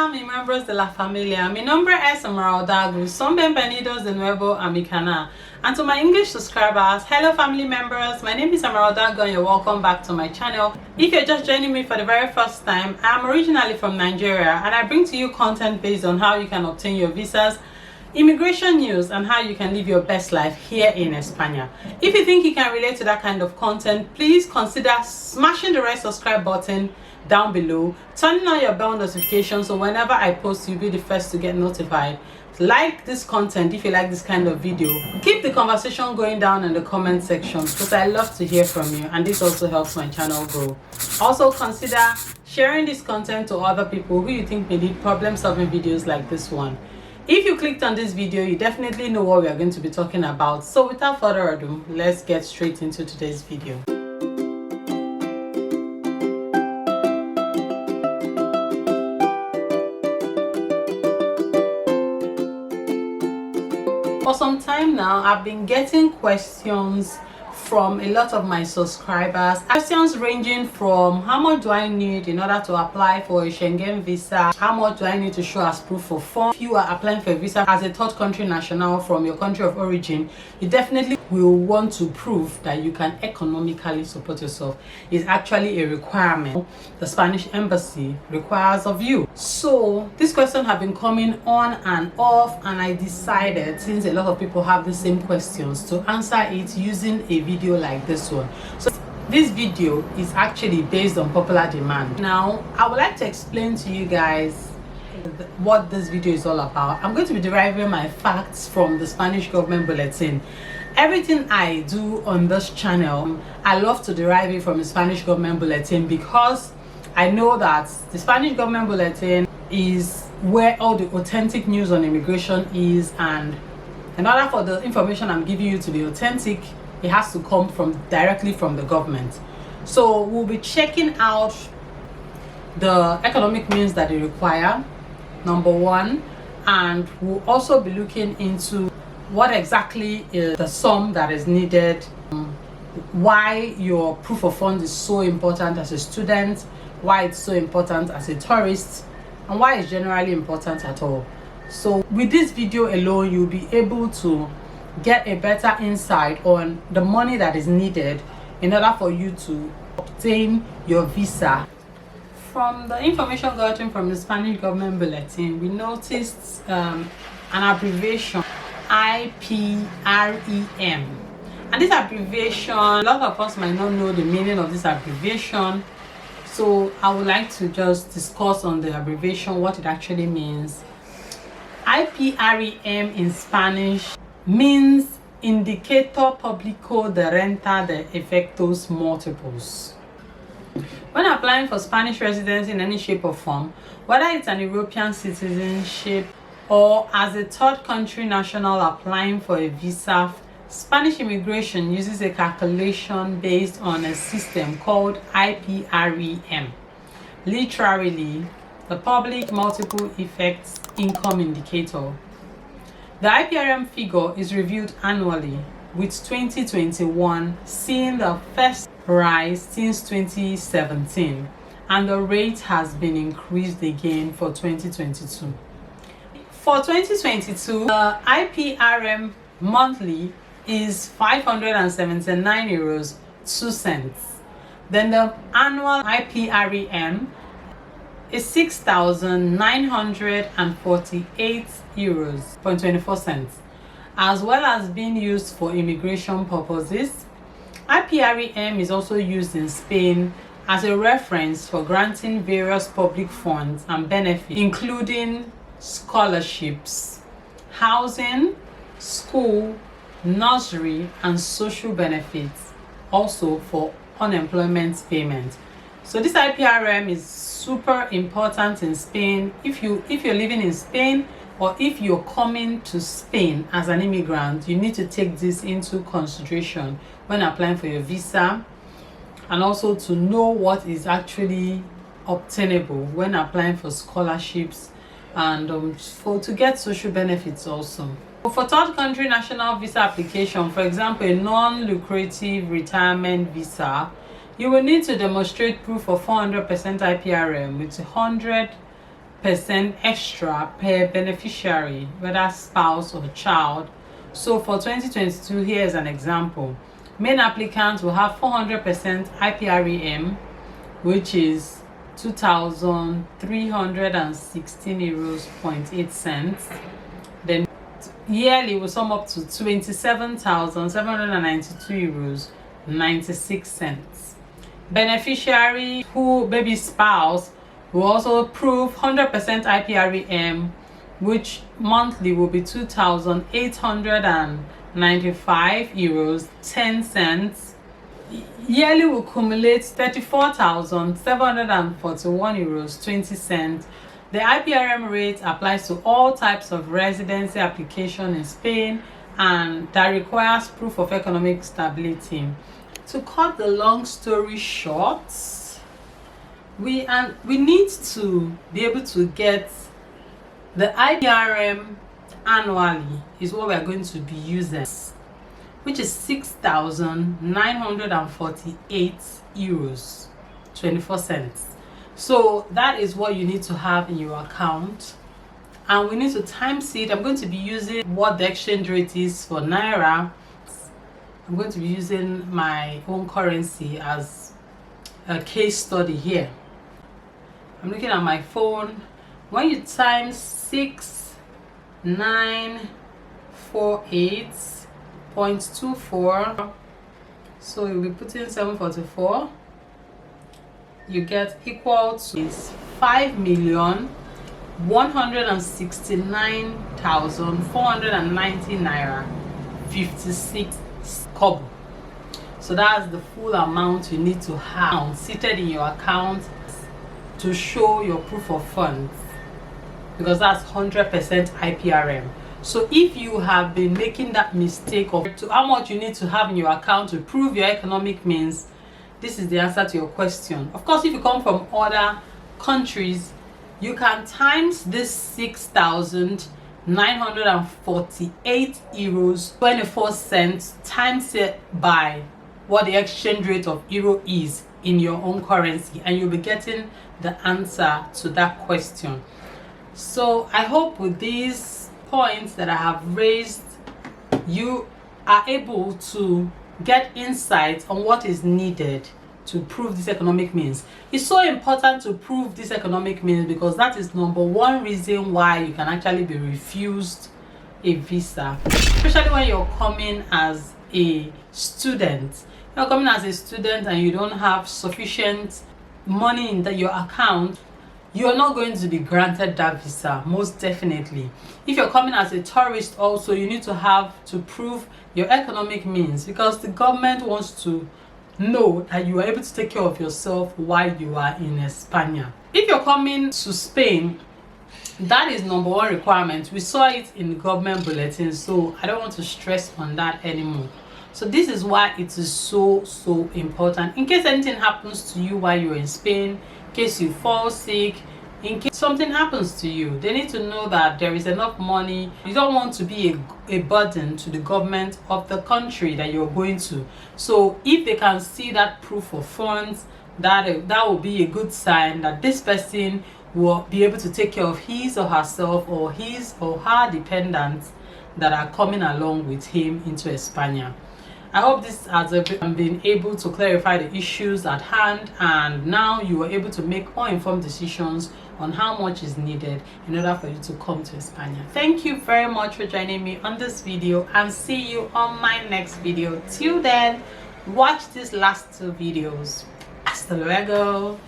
Hola, mis miembros de la familia. Mi nombre es Esmeralda. Son bienvenidos de nuevo a mi canal. And to my English subscribers, hello family members. My name is Esmeralda and you're welcome back to my channel. If you're just joining me for the very first time, I'm originally from Nigeria and I bring to you content based on how you can obtain your visas, immigration news, and how you can live your best life here in España. If you think you can relate to that kind of content, please consider smashing the red subscribe button down below, turning on your bell notification so whenever I post you'll be the first to get notified. Like this content if you like this kind of video. Keep the conversation going down in the comment section because I love to hear from you and this also helps my channel grow. Also consider sharing this content to other people who you think may need problem solving videos like this one. If you clicked on this video, you definitely know what we are going to be talking about. So without further ado, let's get straight into today's video. For some time now, I've been getting questions from a lot of my subscribers. Questions ranging from how much do I need in order to apply for a Schengen visa? How much do I need to show as proof of funds? If you are applying for a visa as a third country national from your country of origin, you definitely will want to prove that you can economically support yourself. It's actually a requirement the Spanish embassy requires of you. So these questions have been coming on and off, and I decided, since a lot of people have the same questions, to answer it using a video like this one. So this video is actually based on popular demand. Now I would like to explain to you guys what this video is all about. I'm going to be deriving my facts from the Spanish government bulletin. Everything I do on this channel, I love to derive it from the Spanish government bulletin because I know that the Spanish government bulletin is where all the authentic news on immigration is, and in order for the information I'm giving you to be authentic, it has to come directly from the government. So we'll be checking out the economic means that they require, number one, and we'll also be looking into what exactly is the sum that is needed, why your proof of funds is so important as a student, why it's so important as a tourist, and why it's generally important at all. So with this video alone, you'll be able to get a better insight on the money that is needed in order for you to obtain your visa. From the information gotten from the Spanish government bulletin, we noticed an abbreviation, IPREM. And this abbreviation, a lot of us might not know the meaning of this abbreviation. So I would like to just discuss on the abbreviation, what it actually means. IPREM in Spanish means Indicator Público de Renta de Efectos Múltiples. When applying for Spanish residency in any shape or form, whether it's an European citizenship or as a third country national applying for a visa, Spanish immigration uses a calculation based on a system called IPREM. Literally, the Public Multiple Effects Income Indicator. The IPREM figure is reviewed annually, with 2021 seeing the first rise since 2017, and the rate has been increased again for 2022. For 2022, the IPREM monthly is 579 euros 2 cents. Then the annual IPREM is 6,948 euros 24 cents, as well as being used for immigration purposes. IPREM is also used in Spain as a reference for granting various public funds and benefits, including scholarships, housing, school, nursery, and social benefits, also for unemployment payment. So this IPREM is super important in Spain. If you're living in Spain, or if you're coming to Spain as an immigrant, you need to take this into consideration when applying for your visa, and also to know what is actually obtainable when applying for scholarships and to get social benefits also. For third country national visa application, for example a non-lucrative retirement visa, you will need to demonstrate proof of 400% IPREM with 100 extra per beneficiary, whether spouse or child. So for 2022, here's an example. Main applicants will have 400% IPREM, which is 2,316 euros 0.8 cents. Then yearly will sum up to 27,792 euros 96 cents. Beneficiary who baby spouse will also prove 100% IPREM, which monthly will be 2,895 euros 10 cents. Yearly will accumulate 34,741 euros 20 cents. The IPREM rate applies to all types of residency application in Spain, and that requires proof of economic stability. To cut the long story short, we need to be able to get the IPREM annually is what we are going to be using, which is 6,948 euros 24 cents. So that is what you need to have in your account, and we need to times it. I'm going to be using what the exchange rate is for Naira. I'm going to be using my own currency as a case study here. I'm looking at my phone. When you times 6,948.24, so you'll be putting 744, you get equal to is 5,169,490 naira 56 kobo. So that's the full amount you need to have seated in your account to show your proof of funds, because that's 100% IPREM. So if you have been making that mistake of how much you need to have in your account to prove your economic means, this is the answer to your question. Of course, if you come from other countries, you can times this 6,948 euros 24 cents times it by what the exchange rate of euro is in your own currency, and you'll be getting the answer to that question. So I hope with these points that I have raised, you are able to get insight on what is needed to prove this economic means. It's so important to prove this economic means because that is number one reason why you can actually be refused a visa, especially when you're coming as a student. You're coming as a student and you don't have sufficient money in your account, you're not going to be granted that visa, most definitely. If you're coming as a tourist also, you need to have to prove your economic means, because the government wants to know that you are able to take care of yourself while you are in España. If you're coming to Spain, that is number one requirement. We saw it in the government bulletin, so I don't want to stress on that anymore. So this is why it is so important. In case anything happens to you while you're in Spain, in case you fall sick, in case something happens to you, they need to know that there is enough money. You don't want to be a burden to the government of the country that you're going to. So if they can see that proof of funds, that will be a good sign that this person will be able to take care of his or herself or his or her dependents that are coming along with him into España. I hope this has been able to clarify the issues at hand, and now you are able to make more informed decisions on how much is needed in order for you to come to España. Thank you very much for joining me on this video, and see you on my next video. Till then, watch these last two videos. Hasta luego.